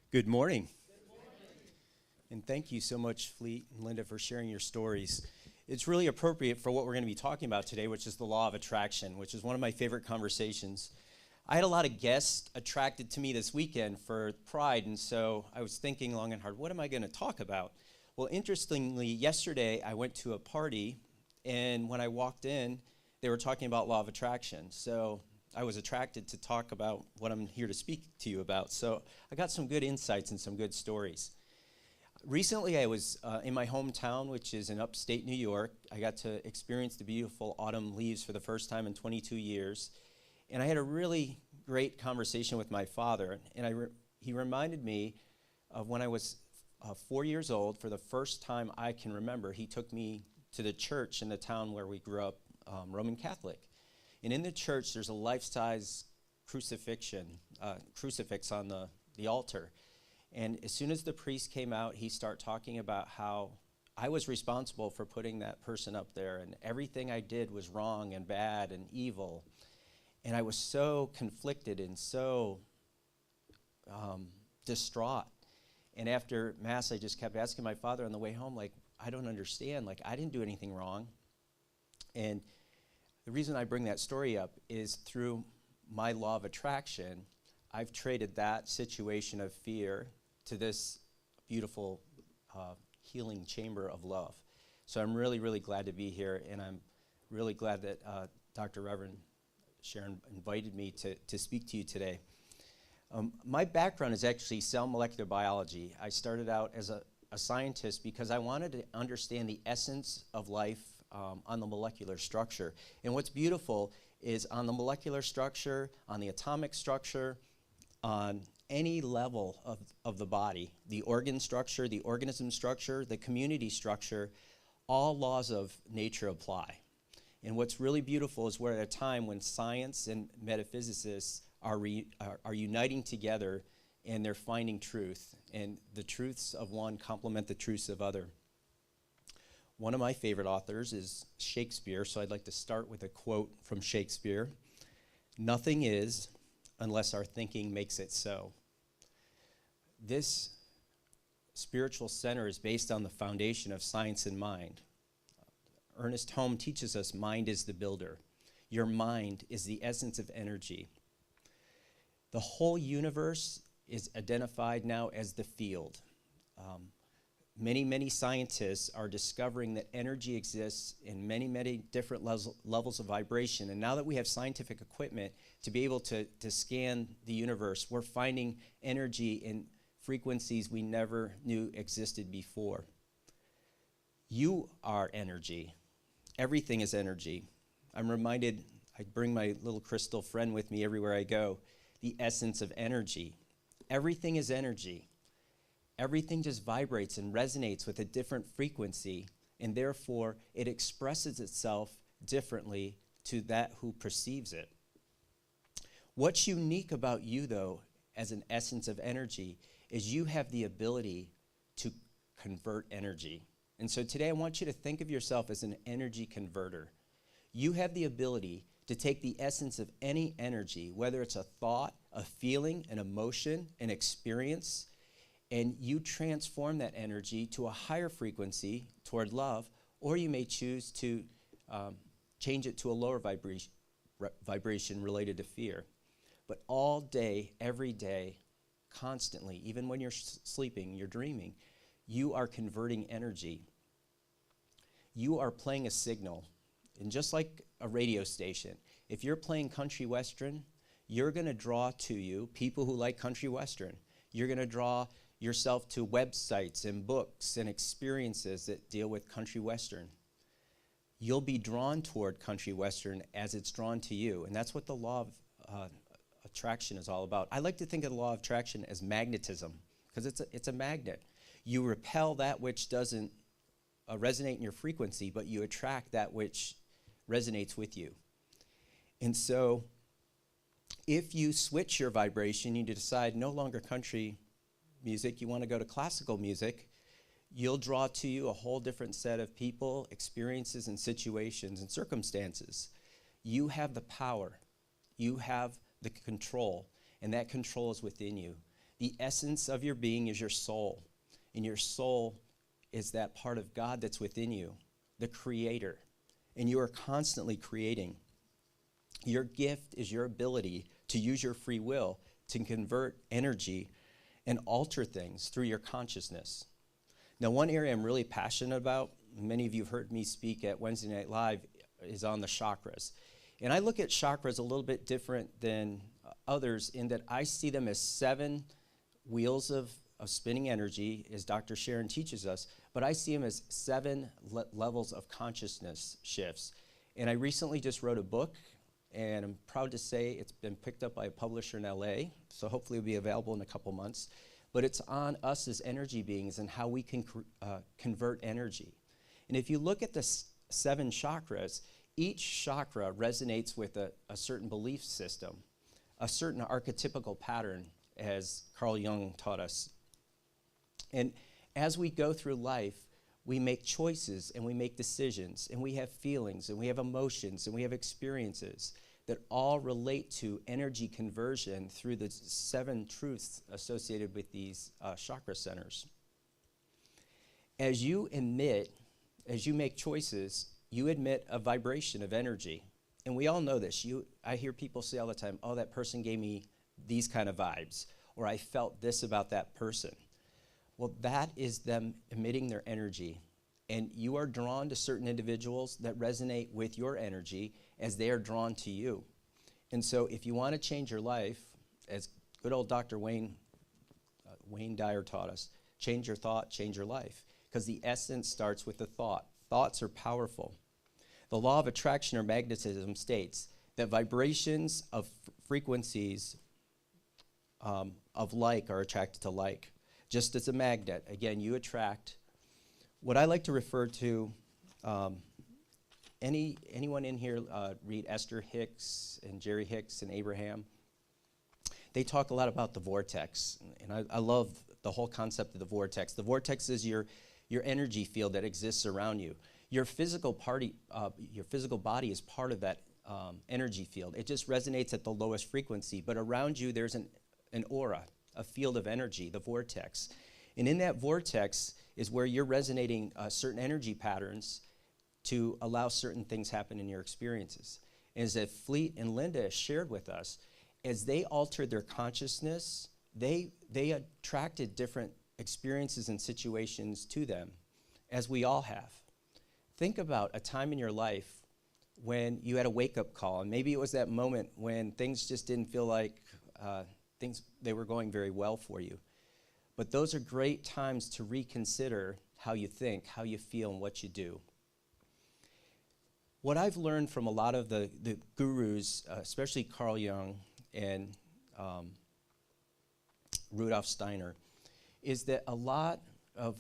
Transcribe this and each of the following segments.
Good morning. And thank you so much, Fleet and Linda, for sharing your stories. It's really appropriate for what we're going to be talking about today, which is the law of attraction, which is one of my favorite conversations. I had a lot of guests attracted to me this weekend for Pride, and so I was thinking long and hard, what am I going to talk about? Well, interestingly, yesterday I went to a party, and when I walked in, they were talking about law of attraction. So I was attracted to talk about what I'm here to speak to you about. So I got some good insights and some good stories. Recently, I was in my hometown, which is in upstate New York. I got to experience the beautiful autumn leaves for the first time in 22 years. And I had a really great conversation with my father. And he reminded me of when I was 4 years old. For the first time I can remember, he took me to the church in the town where we grew up, Roman Catholic. And in the church, there's a life-size crucifix on the altar. And as soon as the priest came out, he started talking about how I was responsible for putting that person up there, and everything I did was wrong and bad and evil. And I was so conflicted and so distraught. And after Mass, I just kept asking my father on the way home, like, I don't understand. Like, I didn't do anything wrong. And the reason I bring that story up is through my law of attraction, I've traded that situation of fear to this beautiful healing chamber of love. So I'm really, really glad to be here, and I'm really glad that Dr. Reverend Sharon invited me to speak to you today. My background is actually cell molecular biology. I started out as a scientist because I wanted to understand the essence of life on the molecular structure. And what's beautiful is on the molecular structure, on the atomic structure, on any level of the body, the organ structure, the organism structure, the community structure, all laws of nature apply. And what's really beautiful is we're at a time when science and metaphysicists are uniting together, and they're finding truth. And the truths of one complement the truths of other. One of my favorite authors is Shakespeare, so I'd like to start with a quote from Shakespeare. "Nothing is unless our thinking makes it so." This spiritual center is based on the foundation of science and mind. Ernest Holmes teaches us mind is the builder. Your mind is the essence of energy. The whole universe is identified now as the field. Many scientists are discovering that energy exists in many different levels of vibration. And now that we have scientific equipment to be able to scan the universe, we're finding energy in frequencies we never knew existed before. You are energy. Everything is energy. I'm reminded, I bring my little crystal friend with me everywhere I go, the essence of energy. Everything is energy. Everything just vibrates and resonates with a different frequency, and therefore it expresses itself differently to that who perceives it. What's unique about you, though, as an essence of energy, is you have the ability to convert energy. And so today I want you to think of yourself as an energy converter. You have the ability to take the essence of any energy, whether it's a thought, a feeling, an emotion, an experience, and you transform that energy to a higher frequency toward love, or you may choose to change it to a lower vibration related to fear. But all day, every day, constantly, even when you're sleeping, you're dreaming, you are converting energy. You are playing a signal. And just like a radio station, if you're playing country western, you're going to draw to you people who like country western. You're going to draw yourself to websites and books and experiences that deal with country western. You'll be drawn toward country western as it's drawn to you, and that's what the law of attraction is all about. I like to think of the law of attraction as magnetism, because it's a magnet. You repel that which doesn't resonate in your frequency, but you attract that which resonates with you. And so if you switch your vibration, you decide no longer country music, you want to go to classical music, you'll draw to you a whole different set of people, experiences, and situations and circumstances. You have the power. You have the control, and that control is within you. The essence of your being is your soul. And your soul is that part of God that's within you, the creator. And you are constantly creating. Your gift is your ability to use your free will to convert energy and alter things through your consciousness. Now, one area I'm really passionate about, many of you have heard me speak at Wednesday Night Live, is on the chakras. And I look at chakras a little bit different than others in that I see them as 7 wheels of spinning energy, as Dr. Sharon teaches us, but I see them as 7 levels of consciousness shifts. And I recently just wrote a book, and I'm proud to say it's been picked up by a publisher in LA, so hopefully it'll be available in a couple months. But it's on us as energy beings and how we can convert energy. And if you look at the 7 chakras, each chakra resonates with a certain belief system, a certain archetypical pattern, as Carl Jung taught us. And as we go through life, we make choices and we make decisions and we have feelings and we have emotions and we have experiences that all relate to energy conversion through the 7 truths associated with these chakra centers. As you make choices, you emit a vibration of energy. And we all know this. I hear people say all the time, oh, that person gave me these kind of vibes, or I felt this about that person. Well, that is them emitting their energy. And you are drawn to certain individuals that resonate with your energy as they are drawn to you. And so if you want to change your life, as good old Dr. Wayne Dyer taught us, change your thought, change your life. Because the essence starts with the thought. Thoughts are powerful. The law of attraction or magnetism states that vibrations of frequencies of like are attracted to like. Just as a magnet, again, you attract. What I like to refer to, anyone in here read Esther Hicks and Jerry Hicks and Abraham? They talk a lot about the vortex, and I love the whole concept of the vortex. The vortex is your energy field that exists around you. Your physical body is part of that energy field. It just resonates at the lowest frequency, but around you there's an aura, a field of energy, the vortex. And in that vortex is where you're resonating certain energy patterns to allow certain things happen in your experiences. And as Fleet and Linda shared with us, as they altered their consciousness, they attracted different experiences and situations to them, as we all have. Think about a time in your life when you had a wake-up call, and maybe it was that moment when things just didn't feel like they were going very well for you. But those are great times to reconsider how you think, how you feel, and what you do. What I've learned from a lot of the gurus, especially Carl Jung and Rudolf Steiner, is that a lot of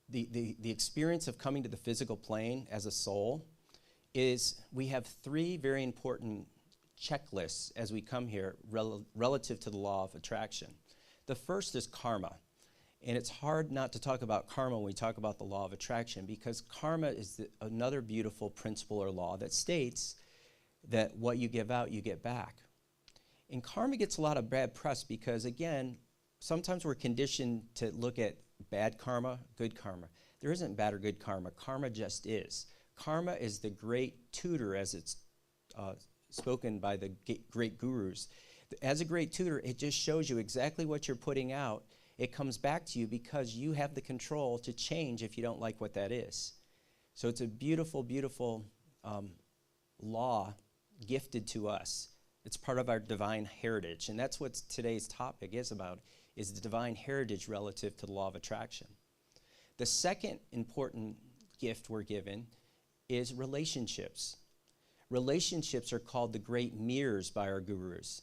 the experience of coming to the physical plane as a soul is we have 3 very important checklists as we come here relative to the law of attraction. The first is karma. And it's hard not to talk about karma when we talk about the law of attraction, because karma is another beautiful principle or law that states that what you give out, you get back. And karma gets a lot of bad press because, again, sometimes we're conditioned to look at bad karma, good karma. There isn't bad or good karma. Karma just is. Karma is the great tutor, as it's spoken by the great gurus. As a great tutor, it just shows you exactly what you're putting out. It comes back to you because you have the control to change if you don't like what that is. So it's a beautiful, beautiful law gifted to us. It's part of our divine heritage. And that's what today's topic is about, is the divine heritage relative to the law of attraction. The second important gift we're given is relationships. Relationships are called the great mirrors by our gurus.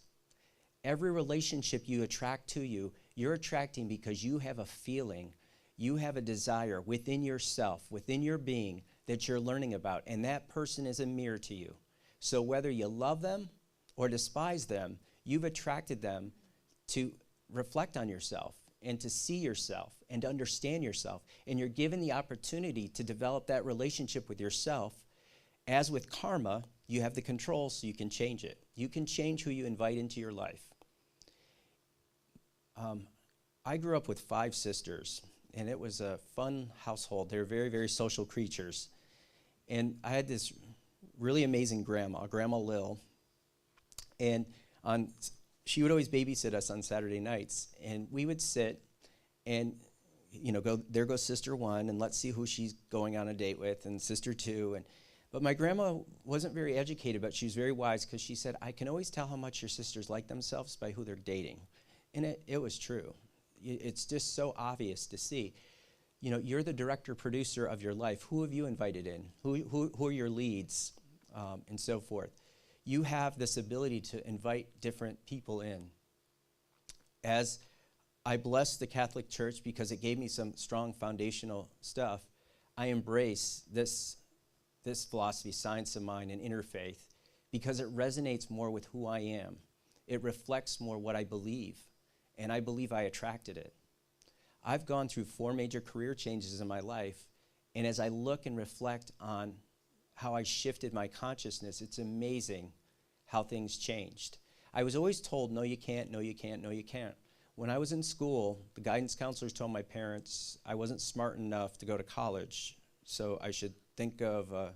Every relationship you attract to you, you're attracting because you have a feeling, you have a desire within yourself, within your being that you're learning about, and that person is a mirror to you. So whether you love them or despise them, you've attracted them to reflect on yourself and to see yourself and to understand yourself. And you're given the opportunity to develop that relationship with yourself. As with karma, you have the control so you can change it. You can change who you invite into your life. I grew up with 5 sisters, and it was a fun household. They were very, very social creatures. And I had this really amazing grandma, Grandma Lil, and she would always babysit us on Saturday nights, and we would sit and there goes sister 1, and let's see who she's going on a date with, and sister 2. But my grandma wasn't very educated, but she was very wise, because she said, I can always tell how much your sisters like themselves by who they're dating. And it was true. It's just so obvious to see. You're the director, producer of your life. Who have you invited in? Who are your leads? And so forth. You have this ability to invite different people in. As I bless the Catholic Church because it gave me some strong foundational stuff, I embrace this philosophy, science of mind, and interfaith, because it resonates more with who I am. It reflects more what I believe, and I believe I attracted it. I've gone through 4 major career changes in my life, and as I look and reflect on how I shifted my consciousness, it's amazing how things changed. I was always told, no, you can't, no, you can't, no, you can't. When I was in school, the guidance counselors told my parents I wasn't smart enough to go to college, so I should think of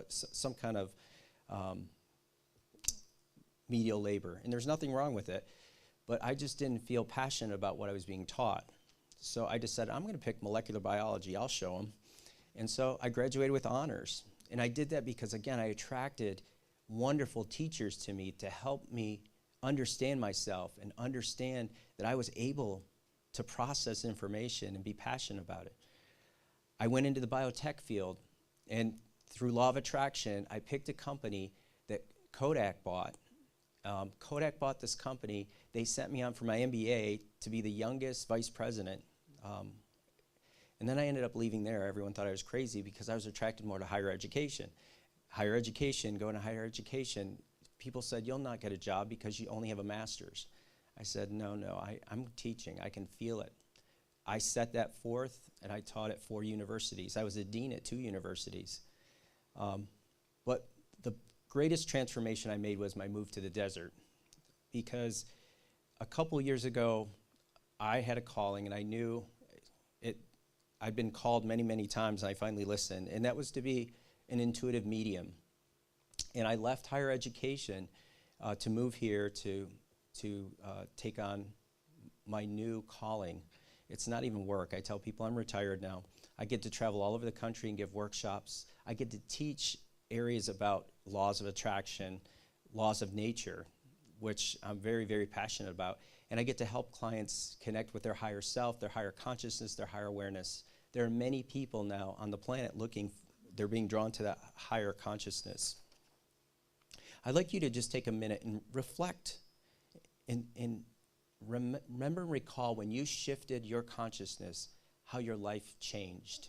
some kind of medial labor. And there's nothing wrong with it, but I just didn't feel passionate about what I was being taught. So I decided I'm going to pick molecular biology. I'll show them. And so I graduated with honors. And I did that because, again, I attracted wonderful teachers to me to help me understand myself and understand that I was able to process information and be passionate about it. I went into the biotech field, and through law of attraction, I picked a company that Kodak bought. Kodak bought this company. They sent me on for my MBA to be the youngest vice president. And then I ended up leaving there. Everyone thought I was crazy because I was attracted more to higher education. Higher education, going to higher education, people said, you'll not get a job because you only have a master's. I said, no, I'm teaching. I can feel it. I set that forth, and I taught at 4 universities. I was a dean at 2 universities. But the greatest transformation I made was my move to the desert, because a couple years ago, I had a calling, and I knew it. I'd been called many, many times, and I finally listened, and that was to be an intuitive medium. And I left higher education to move here to take on my new calling. It's not even work. I tell people I'm retired now. I get to travel all over the country and give workshops. I get to teach areas about laws of attraction, laws of nature, which I'm very, very passionate about. And I get to help clients connect with their higher self, their higher consciousness, their higher awareness. There are many people now on the planet they're being drawn to that higher consciousness. I'd like you to just take a minute and reflect and remember and recall when you shifted your consciousness, how your life changed.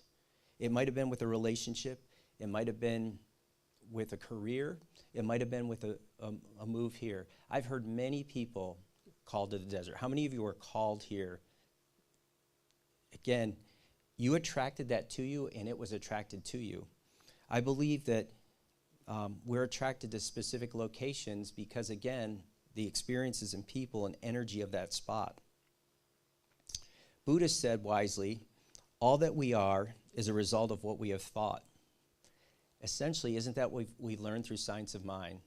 It might have been with a relationship. It might have been with a career. It might have been with a move here. I've heard many people called to the desert. How many of you were called here? Again, you attracted that to you, and it was attracted to you. I believe that we're attracted to specific locations because, again, the experiences and people and energy of that spot. Buddha said wisely, all that we are is a result of what we have thought. Essentially, isn't that what we've learned through science of mind?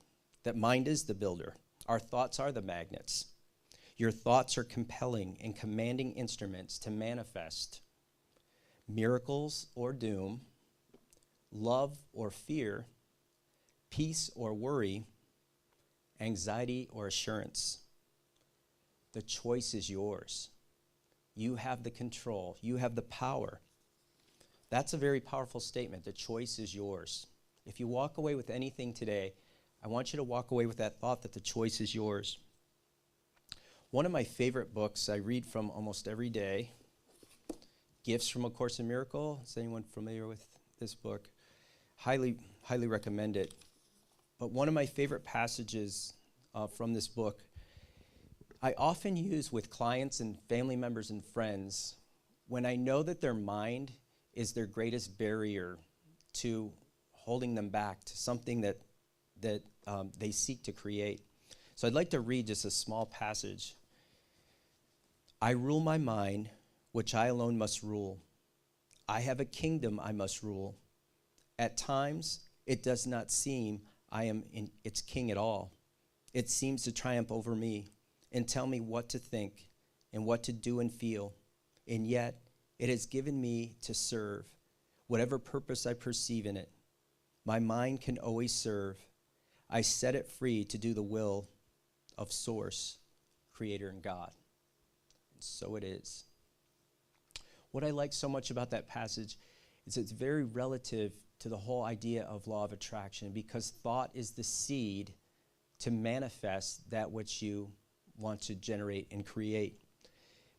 That mind is the builder. Our thoughts are the magnets. Your thoughts are compelling and commanding instruments to manifest miracles or doom, love or fear, peace or worry, anxiety or assurance. The choice is yours. You have the control. You have the power. That's a very powerful statement. The choice is yours. If you walk away with anything today, I want you to walk away with that thought that the choice is yours. One of my favorite books I read from almost every day, Gifts from A Course in Miracles. Is anyone familiar with this book? Highly, highly recommend it. But one of my favorite passages from this book, I often use with clients and family members and friends when I know that their mind is their greatest barrier to holding them back to something that they seek to create. So I'd like to read just a small passage. I rule my mind, which I alone must rule. I have a kingdom I must rule. At times, it does not seem I am its king at all. It seems to triumph over me and tell me what to think and what to do and feel. And yet, it has given me to serve whatever purpose I perceive in it. My mind can always serve. I set it free to do the will of Source, Creator, and God. And so it is. What I like so much about that passage is it's very relative to the whole idea of law of attraction, because thought is the seed to manifest that which you want to generate and create.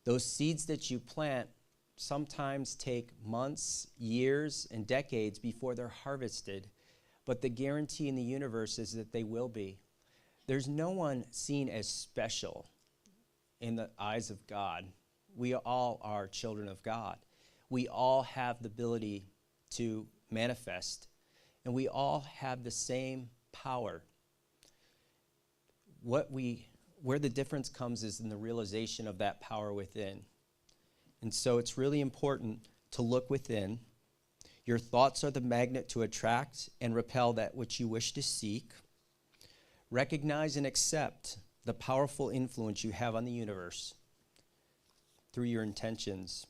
Those seeds that you plant sometimes take months, years, and decades before they're harvested, but the guarantee in the universe is that they will be. There's no one seen as special in the eyes of God. We all are children of God. We all have the ability to manifest, and we all have the same power. Where the difference comes is in the realization of that power within. And so it's really important to look within. Your thoughts are the magnet to attract and repel that which you wish to seek. Recognize and accept the powerful influence you have on the universe through your intentions.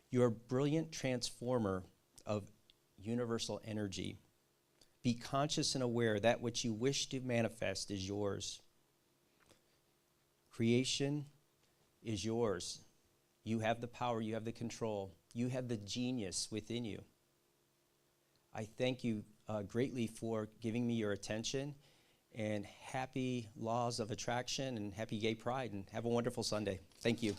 You're a brilliant transformer of universal energy. Be conscious and aware that which you wish to manifest is yours. Creation is yours. You have the power, you have the control, you have the genius within you. I thank you greatly for giving me your attention, and happy Laws of Attraction and happy Gay Pride, and have a wonderful Sunday. Thank you.